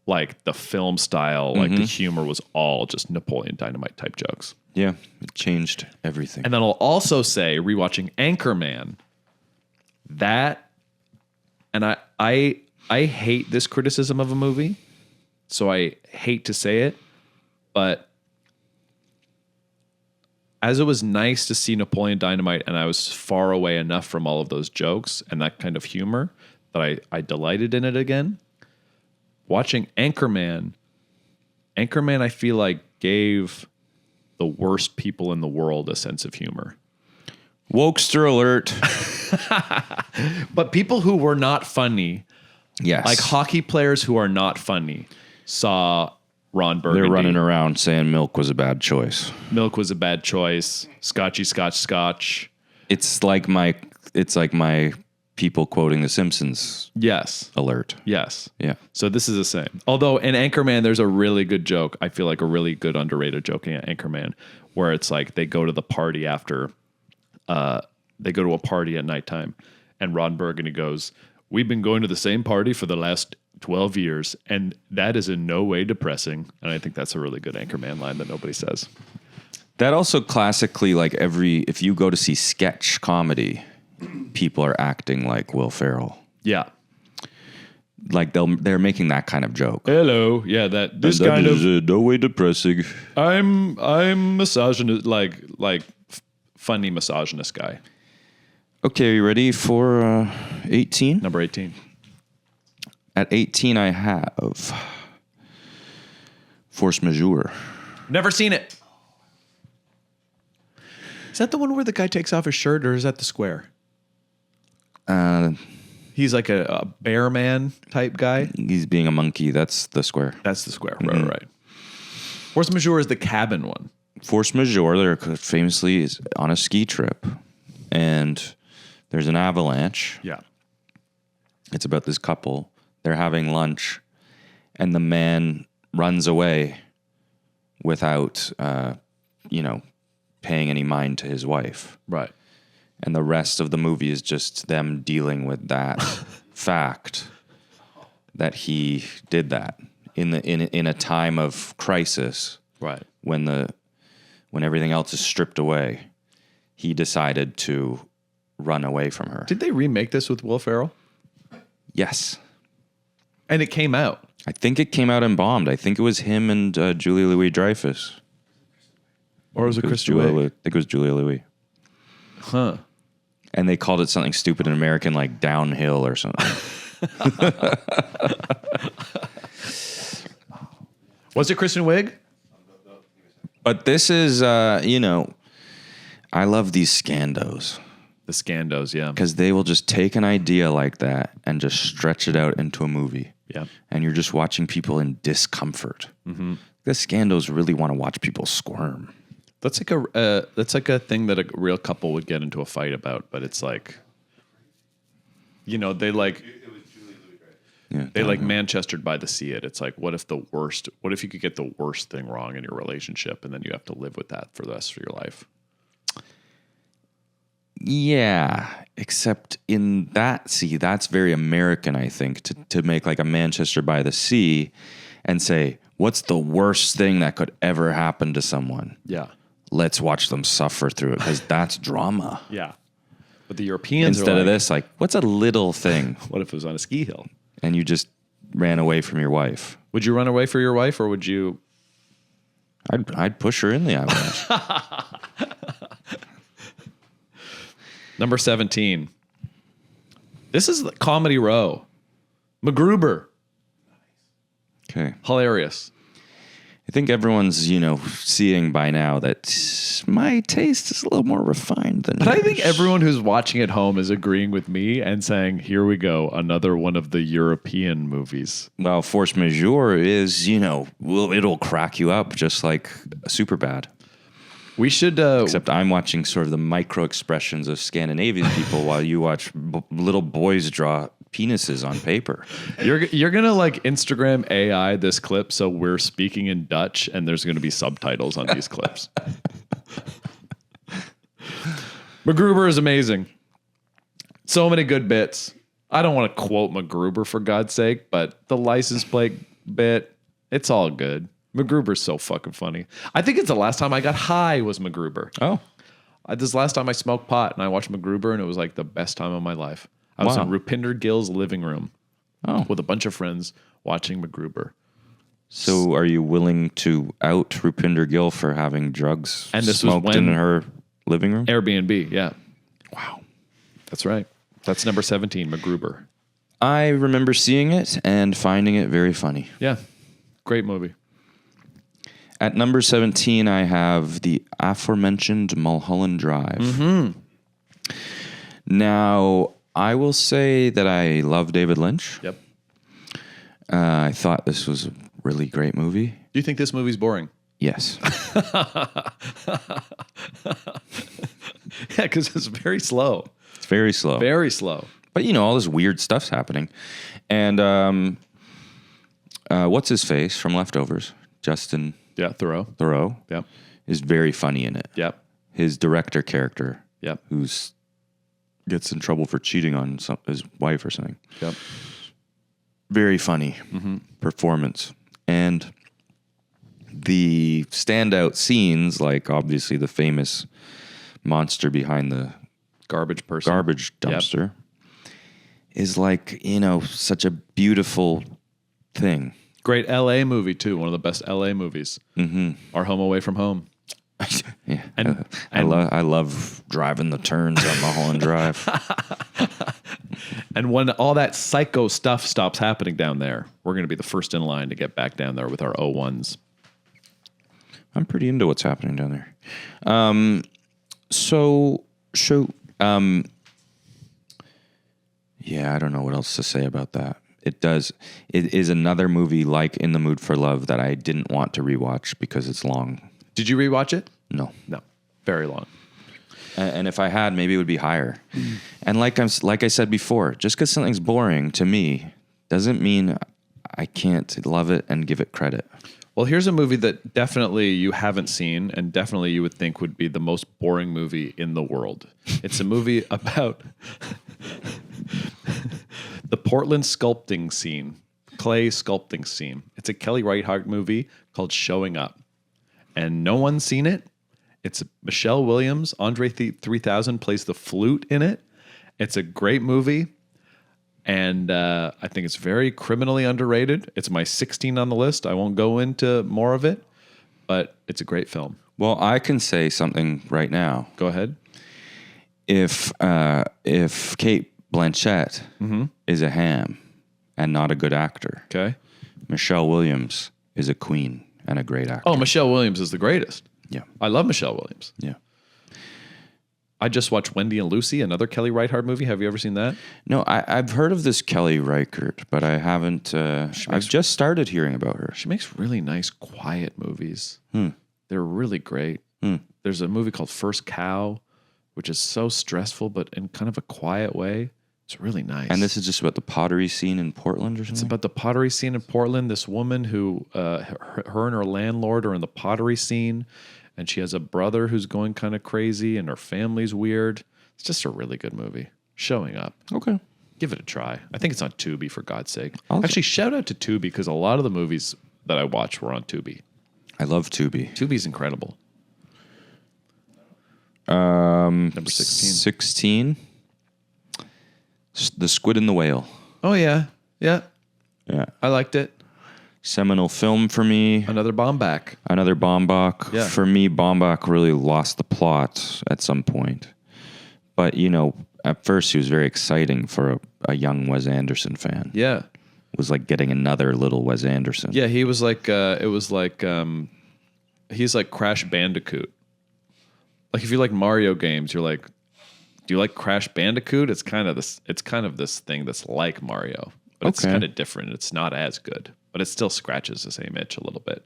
Like the film style, like the humor was all just Napoleon Dynamite type jokes. Yeah, it changed everything. And then I'll also say, rewatching Anchorman, that, and I hate this criticism of a movie, so I hate to say it, but as it was nice to see Napoleon Dynamite and I was far away enough from all of those jokes and that kind of humor that I delighted in it again, watching Anchorman I feel like gave the worst people in the world a sense of humor. Wokester alert. But people who were not funny, Yes. like hockey players who are not funny, saw Ron Burgundy. They're running around saying milk was a bad choice. Milk was a bad choice. Scotchy, scotch. It's like my people quoting The Simpsons Yes. alert. Yes. Yeah. So this is the same. Although in Anchorman, there's a really good joke. I feel like a really good underrated joke in Anchorman where it's like they go to the party after, they go to a party at nighttime and Ron Burgundy goes, "We've been going to the same party for the last 12 years and that is in no way depressing." And I think that's a really good Anchorman line that nobody says. That also classically, like if you go to see sketch comedy, people are acting like Will Ferrell. Yeah. Like they're making that kind of joke. Hello. Yeah, this That kind is, of no way depressing. I'm misogynist, like funny misogynist guy. Okay, are you ready for 18? Number 18. At 18, I have Force Majeure. Never seen it. Is that the one where the guy takes off his shirt, or is that the Square? He's like a bear man type guy. He's being a monkey. That's the Square. That's the Square. Mm-hmm. Right. Force Majeure is the cabin one. Force majeure, they're famously is on a ski trip, and there's an avalanche. Yeah. It's about this couple. They're having lunch, and the man runs away without, paying any mind to his wife. Right. And the rest of the movie is just them dealing with that fact that he did that in a time of crisis. Right. When everything else is stripped away, he decided to run away from her. Did they remake this with Will Ferrell? Yes. And it came out. I think it came out and bombed. I think it was him and Julia Louis-Dreyfus. Or was it Christie? I think it was Julia Louis. Huh. And they called it something stupid in American, like Downhill or something. Was it Kristen Wiig? But this is, I love these scandos. The Scandos, yeah. Because they will just take an idea like that and just stretch it out into a movie. Yeah. And you're just watching people in discomfort. Mm-hmm. The scandos really want to watch people squirm. That's like a thing that a real couple would get into a fight about, but it's like, they like they like Manchestered by the sea it. It's like, what if you could get the worst thing wrong in your relationship and then you have to live with that for the rest of your life? Yeah, except in that sea, that's very American, I think, to make like a Manchester by the Sea and say, what's the worst thing that could ever happen to someone? Yeah. Let's watch them suffer through it, because that's drama. Yeah. But the Europeans Instead of this, like, what's a little thing? What if it was on a ski hill? And you just ran away from your wife. Would you run away for your wife, or would you? I'd push her in the avalanche. Number 17. This is the Comedy Row. MacGruber. Okay. Hilarious. I think everyone's, seeing by now that my taste is a little more refined than But I yours. think everyone who's watching at home is agreeing with me and saying, here we go, another one of the European movies. Well, Force Majeure is, it'll crack you up just like Superbad. We should... Except I'm watching sort of the micro expressions of Scandinavian people while you watch little boys draw penises on paper. You're going to like Instagram AI this clip so we're speaking in Dutch and there's going to be subtitles on these clips. MacGruber is amazing. So many good bits. I don't want to quote MacGruber for God's sake, but the license plate bit, it's all good. MacGruber's so fucking funny. I think it's the last time I got high was MacGruber. Oh. This last time I smoked pot and I watched MacGruber and it was like the best time of my life. I was in Rupinder Gill's living room with a bunch of friends watching MacGruber. So are you willing to out Rupinder Gill for having drugs and this smoked was in her living room? Airbnb, yeah. Wow. That's right. That's number 17, MacGruber. I remember seeing it and finding it very funny. Yeah. Great movie. At number 17, I have the aforementioned Mulholland Drive. Mm-hmm. Now, I will say that I love David Lynch. Yep. I thought this was a really great movie. Do you think this movie's boring? Yes. Yeah, because it's very slow. It's very slow. Very slow. But, all this weird stuff's happening. And what's his face from Leftovers? Justin... Yeah, Thoreau Yep. is very funny in it. Yep. His director character, Yep. who's gets in trouble for cheating on his wife or something. Yep. Very funny performance. And the standout scenes, like obviously the famous monster behind the Garbage person. garbage dumpster, is like, such a beautiful thing. Great L.A. movie, too. One of the best L.A. movies. Mm-hmm. Our Home Away from Home. Yeah, And- I love driving the turns on Mulholland Drive. And when all that psycho stuff stops happening down there, we're going to be the first in line to get back down there with our O1s. I'm pretty into what's happening down there. Yeah, I don't know what else to say about that. it does. It is another movie like In the Mood for Love that I didn't want to rewatch because it's long. Did you rewatch it? No. No. Very long. And if I had, maybe it would be higher. And like I said before, just because something's boring to me doesn't mean I can't love it and give it credit. Well, here's a movie that definitely you haven't seen and definitely you would think would be the most boring movie in the world. It's a movie about the Portland sculpting scene, clay sculpting scene. It's a Kelly Reichardt movie called Showing Up. And no one's seen it. It's Michelle Williams. Andre 3000 plays the flute in it. It's a great movie. And I think it's very criminally underrated. It's my 16 on the list. I won't go into more of it, but it's a great film. Well, I can say something right now. Go ahead. If Kate Blanchett is a ham and not a good actor, Okay. Michelle Williams is a queen and a great actor. Oh, Michelle Williams is the greatest. Yeah. I love Michelle Williams. Yeah. I just watched Wendy and Lucy, another Kelly Reichardt movie. Have you ever seen that? No, I've heard of this Kelly Reichardt, but I haven't. I've just started hearing about her. She makes really nice, quiet movies. They're really great. There's a movie called First Cow, which is so stressful, but in kind of a quiet way. It's really nice. And this is just about the pottery scene in Portland or something? It's about the pottery scene in Portland. This woman who, her and her landlord are in the pottery scene, and she has a brother who's going kind of crazy, and her family's weird. It's just a really good movie. Showing Up. Okay. Give it a try. I think it's on Tubi, for God's sake. Awesome. Actually, shout out to Tubi, because a lot of the movies that I watched were on Tubi. I love Tubi. Tubi's incredible. Number 16. 16. The Squid and the Whale. Oh, yeah. Yeah. Yeah. I liked it. Seminal film for me. Another Baumbach. Another Baumbach. Yeah. For me, Baumbach really lost the plot at some point. But, at first he was very exciting for a young Wes Anderson fan. Yeah. It was like getting another little Wes Anderson. Yeah, he was like, he's like Crash Bandicoot. Like if you like Mario games, you're like, do you like Crash Bandicoot? It's kind of this thing that's like Mario, but it's kind of different. It's not as good, but it still scratches the same itch a little bit.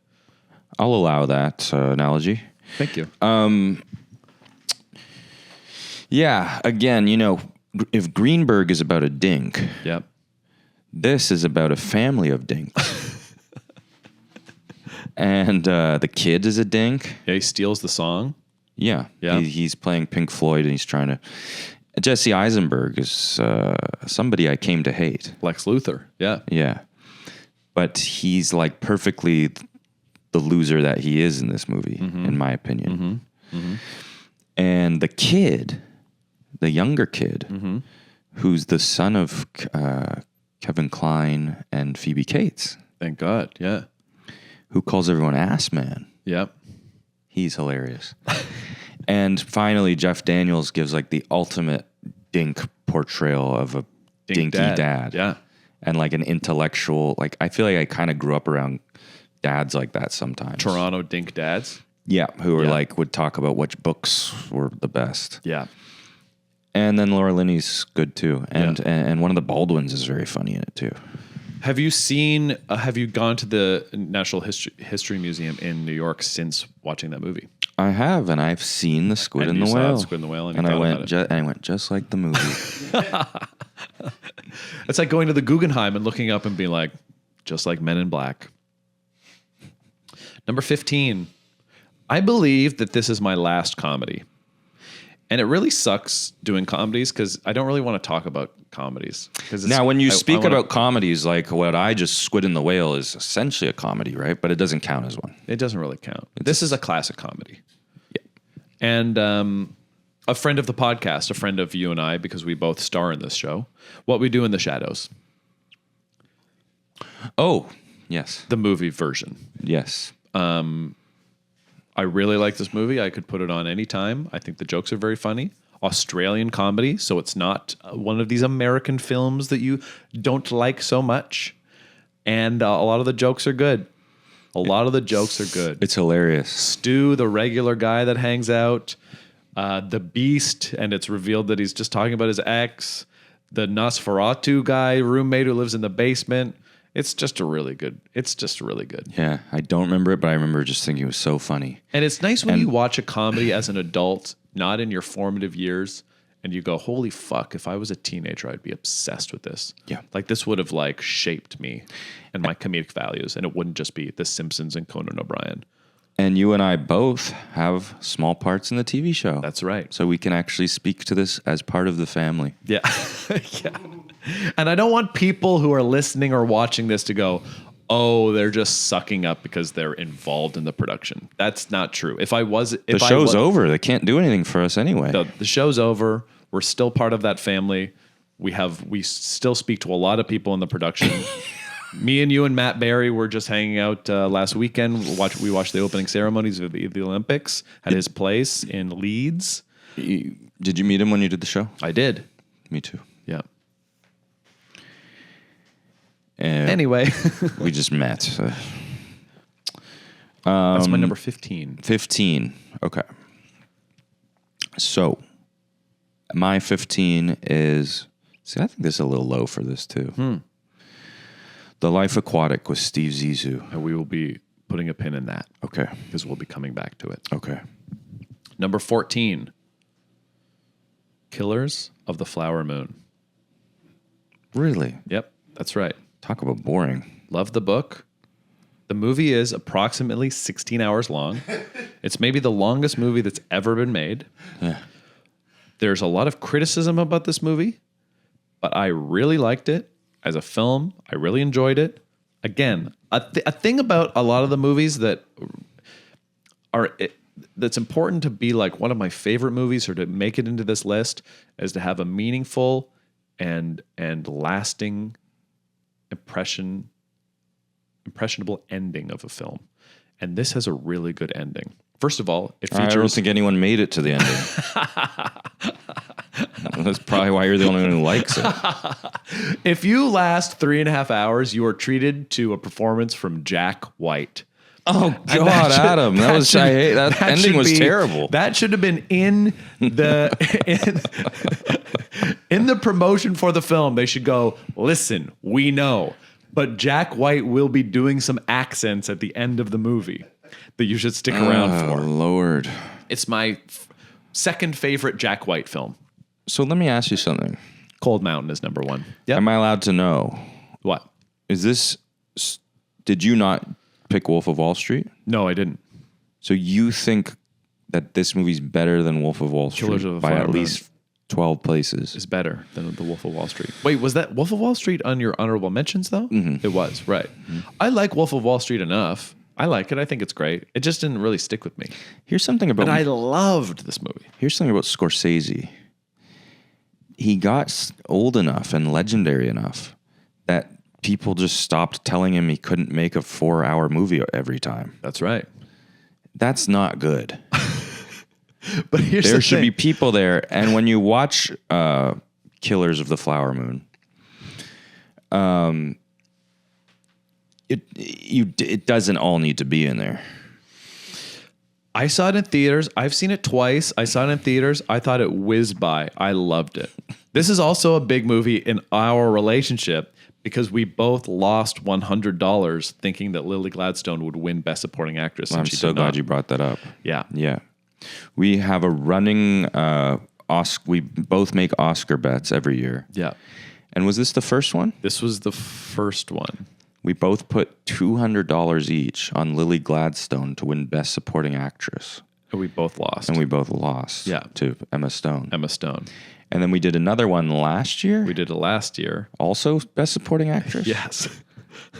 I'll allow that analogy. Thank you. Yeah, again, if Greenberg is about a dink, Yep. this is about a family of dinks. And the kid is a dink. Yeah, he steals the song. Yeah. Yeah. He's playing Pink Floyd and he's trying to... Jesse Eisenberg is somebody I came to hate. Lex Luthor. Yeah. Yeah. But he's like perfectly the loser that he is in this movie, in my opinion. And the kid, the younger kid, who's the son of Kevin Kline and Phoebe Cates, Thank God. Yeah. who calls everyone ass man. Yep. He's hilarious. And finally, Jeff Daniels gives like the ultimate dink portrayal of a dinky dad. Yeah. And like an intellectual, like I feel like I kind of grew up around dads like that sometimes. Toronto dink dads. Yeah, who were like, would talk about which books were the best. Yeah. And then Laura Linney's good too. And one of the Baldwins is very funny in it too. Have you gone to the National History Museum in New York since watching that movie? I have, and I've seen the Squid And and you the saw Whale. Squid and the Whale, and you and I thought went, about I went just like the movie. It's like going to the Guggenheim and looking up and being like, just like Men in Black. Number 15. I believe that this is my last comedy. And it really sucks doing comedies because I don't really want to talk about comedies. Now, when you I speak wanna- about comedies, like what I just Squid and the Whale is essentially a comedy, right? But it doesn't count as one. It doesn't really count. This is a classic comedy. Yeah. And a friend of the podcast, a friend of you and I, because we both star in this show, What We Do in the Shadows, Oh, yes. the movie version. Yes. I really like this movie. I could put it on any time. I think the jokes are very funny. Australian comedy, so it's not one of these American films that you don't like so much. And a lot of the jokes are good. It's hilarious. Stu, the regular guy that hangs out, the Beast, and it's revealed that he's just talking about his ex. the Nosferatu guy roommate who lives in the basement. It's just really good. Yeah, I don't remember it, but I remember just thinking it was so funny. And it's nice when you watch a comedy as an adult, not in your formative years, and you go, holy fuck, if I was a teenager, I'd be obsessed with this. Yeah. Like this would have like shaped me and my comedic values, and it wouldn't just be The Simpsons and Conan O'Brien. And you and I both have small parts in the TV show. That's right. So we can actually speak to this as part of the family. Yeah. Yeah. And I don't want people who are listening or watching this to go, oh, they're just sucking up because they're involved in the production. That's not true. If The show's over. They can't do anything for us anyway. The show's over. We're still part of that family. We still speak to a lot of people in the production. Me and you and Matt Berry were just hanging out last weekend. We watched the opening ceremonies of the Olympics at his place in Leeds. Did you meet him when you did the show? I did. Me too. Yeah. Anyway, we just met. That's my number 15. 15. Okay. So, my 15 is... See, I think this is a little low for this, too. The Life Aquatic with Steve Zissou. And we will be putting a pin in that. Okay. Because we'll be coming back to it. Okay. Number 14. Killers of the Flower Moon. Really? Yep, that's right. Talk about boring. Love the book. The movie is approximately 16 hours long. It's maybe the longest movie that's ever been made. Yeah. There's a lot of criticism about this movie, but I really liked it as a film. I really enjoyed it. Again, a thing about a lot of the movies that that's important to be like one of my favorite movies or to make it into this list is to have a meaningful and lasting impressionable ending of a film. And this has a really good ending. First of all, it features... I don't think anyone made it to the ending. That's probably why you're the only one who likes it. If you last 3.5 hours, you are treated to a performance from Jack White. Oh God, Adam! That ending was terrible. That should have been in the in the promotion for the film. They should go, listen, we know, but Jack White will be doing some accents at the end of the movie that you should stick around for. Lord, it's my second favorite Jack White film. So let me ask you something. Cold Mountain is number 1. Yep. Am I allowed to know? What? Is this... Did you not pick Wolf of Wall Street? No, I didn't. So you think that this movie's better than Wolf of Wall Street Killers of the by Flower at Moon least 12 places? Is better than The Wolf of Wall Street. Wait, was that Wolf of Wall Street on your honorable mentions, though? Mm-hmm. It was, right. Mm-hmm. I like Wolf of Wall Street enough. I like it. I think it's great. It just didn't really stick with me. Here's something about... And I loved this movie. Here's something about Scorsese. He got old enough and legendary enough that people just stopped telling him he couldn't make a 4-hour movie every time. That's right. That's not good. But here's there the should thing. be people there, and when you watch Killers of the Flower Moon, it doesn't all need to be in there. I saw it in theaters. I've seen it twice. I saw it in theaters. I thought it whizzed by. I loved it. This is also a big movie in our relationship because we both lost $100 thinking that Lily Gladstone would win Best Supporting Actress. I'm so glad you brought that up. Yeah. Yeah. We have a running we both make Oscar bets every year. Yeah. And was this the first one? This was the first one. We both put $200 each on Lily Gladstone to win Best Supporting Actress. And we both lost. And we both lost to Emma Stone. Emma Stone. And then we did another one last year. We did it last year. Also Best Supporting Actress? Yes.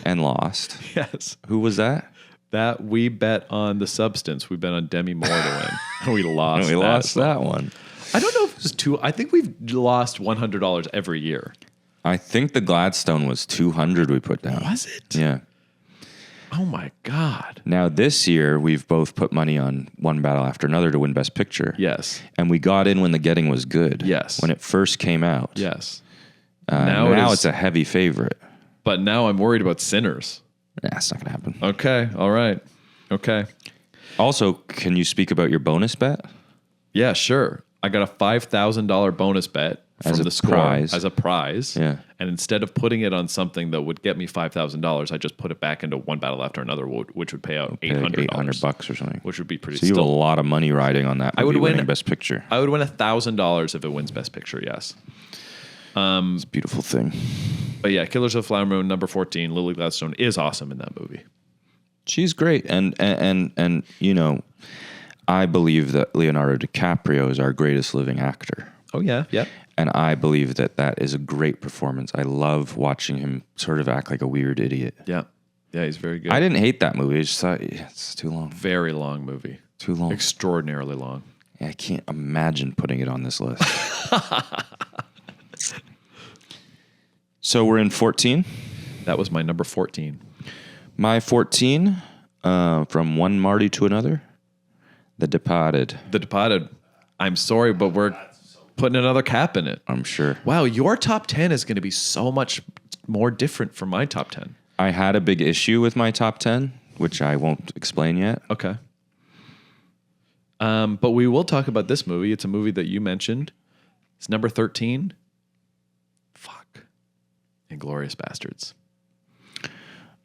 And lost. Yes. Who was that? That we bet on The Substance. We bet on Demi Moore to win. And we lost and we lost that one. I don't know if it was two. I think we've lost $100 every year. I think the Gladstone was $200 we put down. Was it? Yeah. Oh my God. Now this year we've both put money on One Battle After Another to win Best Picture. Yes. And we got in when the getting was good. Yes. When it first came out. Yes. Now it's a heavy favorite. But now I'm worried about Sinners. Nah, it's not going to happen. Okay. All right. Okay. Also, can you speak about your bonus bet? Yeah, sure. I got a $5,000 bonus bet from the score prize. as a prize. Yeah. And instead of putting it on something that would get me $5,000, I just put it back into One Battle After Another, which would pay out $800. $800 or something. Which would be pretty. So you have a lot of money riding on that. I would win winning Best Picture. I would win $1,000 if it wins Best Picture. Yes. It's a beautiful thing. But yeah, Killers of the Flower Moon, number 14. Lily Gladstone is awesome in that movie. She's great, and you know, I believe that Leonardo DiCaprio is our greatest living actor. Oh yeah, yeah. And I believe that is a great performance. I love watching him sort of act like a weird idiot. Yeah. Yeah, he's very good. I didn't hate that movie. I just thought it's too long. Very long movie. Too long. Extraordinarily long. I can't imagine putting it on this list. So we're in 14. That was my number 14. My 14, from one Marty to another, The Departed. The Departed. I'm sorry, but we're putting another cap in it. I'm sure. Wow, your top 10 is going to be so much more different from my top 10. I had a big issue with my top 10, which I won't explain yet. Okay. But we will talk about this movie. It's a movie that you mentioned. It's number 13. Fuck. Inglourious Bastards.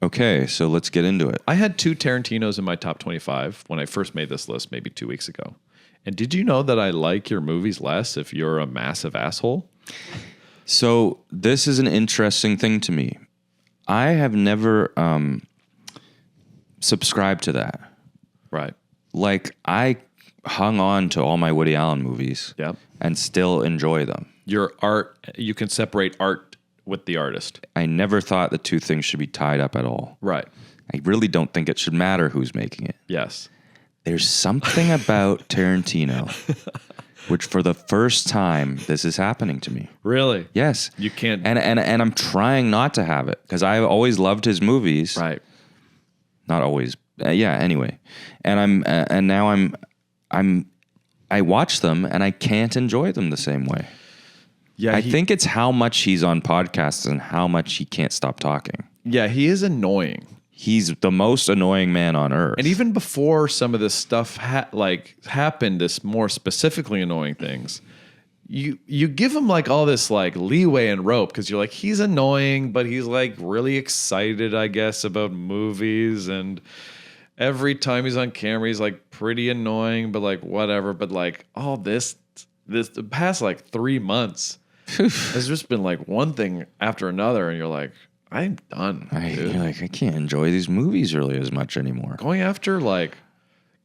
Okay, so let's get into it. I had 2 Tarantinos in my top 25 when I first made this list maybe 2 weeks ago. And did you know that I like your movies less if you're a massive asshole? So this is an interesting thing to me. I have never subscribed to that. Right. Like, I hung on to all my Woody Allen movies Yep. and still enjoy them. Your art, you can separate art with the artist. I never thought the two things should be tied up at all. Right. I really don't think it should matter who's making it. Yes. There's something about Tarantino, which for the first time, this is happening to me. Really? Yes. You can't. And I'm trying not to have it because I've always loved his movies. Right. Not always. Yeah. Anyway, and now I watch them and I can't enjoy them the same way. Yeah. I think it's how much he's on podcasts and how much he can't stop talking. Yeah, he is annoying. He's the most annoying man on earth. And even before some of this stuff happened, this more specifically annoying things, you give him like all this like leeway and rope because you're like, he's annoying, but he's like really excited, I guess, about movies. And every time he's on camera, he's like pretty annoying, but like whatever. But like all this the past like 3 months has just been like one thing after another. And you're like, I'm done. You're like, I can't enjoy these movies really as much anymore. Going after like,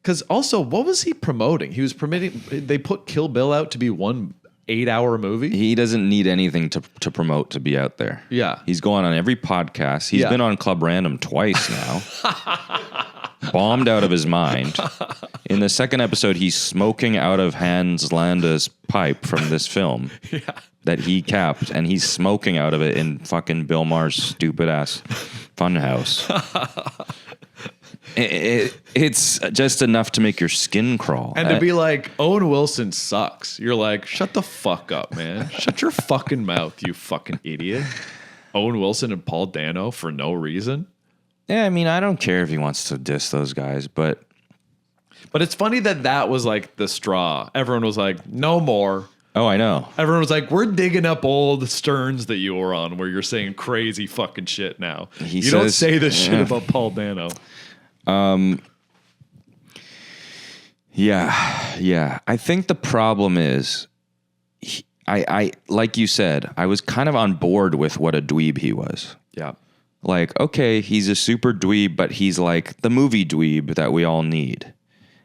because also, what was he promoting? He was promoting. They put Kill Bill out to be 1 8-hour movie. He doesn't need anything to promote to be out there. Yeah, he's going on every podcast. He's been on Club Random twice now. Bombed out of his mind. In the second episode, he's smoking out of Hans Landa's pipe from this film that he kept, and he's smoking out of it in fucking Bill Maher's stupid ass funhouse. It's just enough to make your skin crawl. and to be like, Owen Wilson sucks. You're like, shut the fuck up, man. Shut your fucking mouth, you fucking idiot. Owen Wilson and Paul Dano for no reason. Yeah, I mean, I don't care if he wants to diss those guys, but it's funny that was like the straw. Everyone was like, no more. oh, I know. Everyone was like, we're digging up old Sterns that you were on where you're saying crazy fucking shit now. You don't say this shit about Paul Dano. Yeah. I think the problem is, I like you said, I was kind of on board with what a dweeb he was. Yeah. Like, okay, he's a super dweeb, but he's like the movie dweeb that we all need.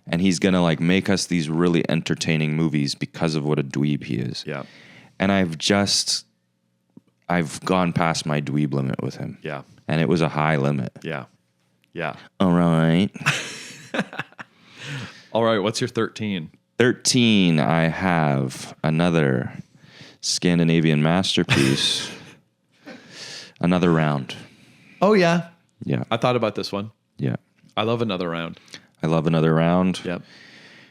And he's going to like make us these really entertaining movies because of what a dweeb he is. Yeah. And I've gone past my dweeb limit with him. Yeah. And it was a high limit. Yeah. Yeah. All right. All right. What's your 13? 13, I have another Scandinavian masterpiece. Another Round. Oh, yeah. Yeah. I thought about this one. Yeah. I love Another Round. I love Another Round. Yep.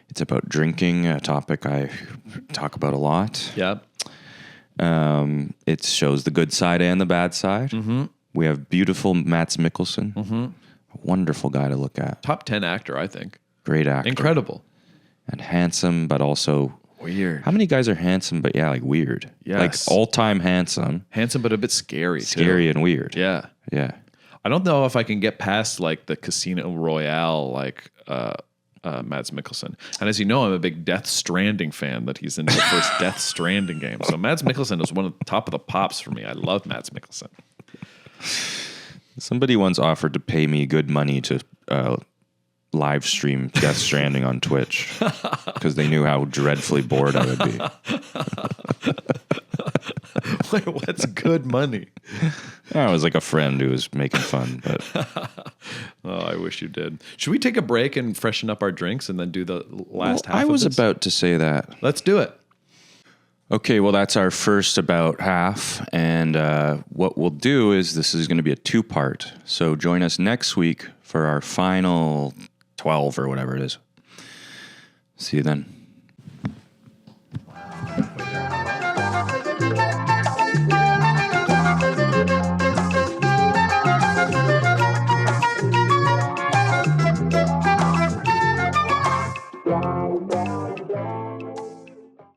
It's about drinking, a topic I talk about a lot. Yep. It shows the good side and the bad side. Mm-hmm. We have beautiful Mads Mikkelsen. Mm-hmm. A wonderful guy to look at. Top 10 actor, I think. Great actor. Incredible. And handsome, but also Weird. How many guys are handsome, but like weird? Yes. Like all-time handsome, Handsome, but a bit scary. scary, too. and weird. Yeah. Yeah. I don't know if I can get past like the Casino Royale, like Mads Mikkelsen. And as you know, I'm a big Death Stranding fan. That he's in the first Death Stranding game. So Mads Mikkelsen is one of the top of the pops for me. I love Mads Mikkelsen. Somebody once offered to pay me good money to live stream Death Stranding on Twitch because they knew how dreadfully bored I would be. Wait, what's good money? I was like a friend who was making fun, but Oh, I wish you did. Should we take a break and freshen up our drinks and then do the last half I of was this? about to say that. Let's do it. Okay, well, that's our first about half. And what we'll do is this is going to be a two-part. So join us next week for our final 12 or whatever it is. See you then.